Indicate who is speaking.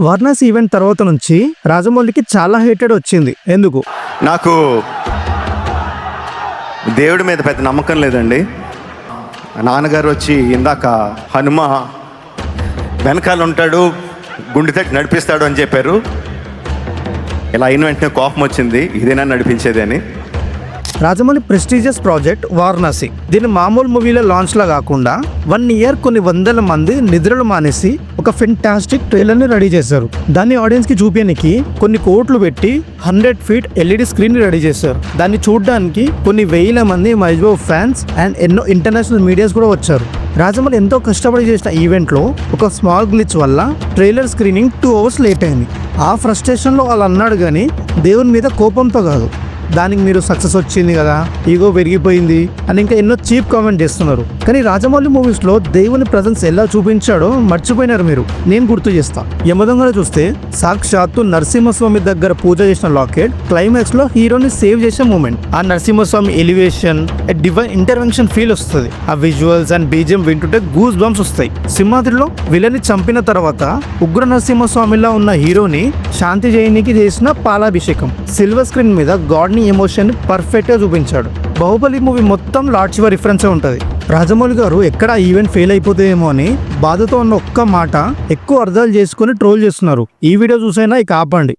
Speaker 1: Varanasi event తర్వాత నుంచి రాజమౌళికి చాలా హేటెడ్ వచ్చింది. ఎందుకు?
Speaker 2: నాకు దేవుడి మీద పెద్ద నమ్మకం లేదండి. నాన్నగారు వచ్చి ఇందాక హనుమ వెనకాల ఉంటాడు, గుండె తట్టి నడిపిస్తాడు అని చెప్పారు. ఇలా అయిన వెంటనే కోపం వచ్చింది, ఇదేనా నడిపించేది అని.
Speaker 1: Rajamouli prestigious project Varanasi. దీన్ని మామూలు మూవీలో లాంచ్ లా కాకుండా 1 year కొన్ని వందల మంది నిద్రలు మానేసి ఒక ఫెంటాస్టిక్ ట్రైలర్ ని రెడీ చేశారు. దాన్ని ఆడియన్స్ కి చూపించడానికి కొన్ని కోట్లు పెట్టి 100 feet LED స్క్రీన్ ని రెడీ చేశారు. దాన్ని చూడడానికి కొన్ని వేల మంది మహేష్ బాబు ఫ్యాన్స్ అండ్ ఎన్నో ఇంటర్నేషనల్ మీడియాస్ కూడా వచ్చారు. రాజమౌళి ఎంతో కష్టపడి చేసిన ఈవెంట్ లో ఒక స్మాల్ గ్లిచ్ వల్ల ట్రైలర్ స్క్రీనింగ్ 2 hours లేట్ అయింది. ఆ ఫ్రస్ట్రేషన్ లో వాళ్ళు అన్నాడు కానీ దేవుని మీద కోపంతో కాదు. దానికి మీరు సక్సెస్ వచ్చింది కదా, ఈగో పెరిగిపోయింది అని ఇంకా ఎన్నో చీప్ కామెంట్ చేస్తున్నారు. కానీ రాజమౌళి మూవీస్ లో దేవుని ప్రజెన్స్ ఎలా చూపించాడో మర్చిపోయినారు మీరు. నేను గుర్తు చేస్తా. యమదొంగలో చూస్తే సాక్షాత్తు నరసింహస్వామి దగ్గర పూజ చేసిన లాకెట్ క్లైమాక్స్ లో హీరోని సేవ్ చేసే మూమెంట్. ఆ Narasimhaswamy elevation, divine intervention feel వస్తుంది. ఆ విజువల్స్ అండ్ బీజియం వింటుంటే గూస్ బంప్స్ వస్తాయి. సింహాద్రిలో విలని చంపిన తర్వాత ఉగ్ర నరసింహస్వామిలా ఉన్న హీరోని శాంతి చేయనికి చేసిన పాలాభిషేకం. సిల్వర్ స్క్రీన్ మీద గాడ్ ఎమోషన్ పర్ఫెక్ట్ గా చూపించాడు. బాహుబలి మూవీ మొత్తం లార్డ్ శివ రిఫరెన్స్ ఉంటుంది. రాజమౌళి గారు ఎక్కడ ఈవెంట్ ఫెయిల్ అయిపోతుందేమో అని బాధతో ఉన్న ఒక్క మాట ఎక్కువ అర్థాలు చేసుకుని ట్రోల్ చేస్తున్నారు. ఈ వీడియో చూసైనా ఇక ఆపండి.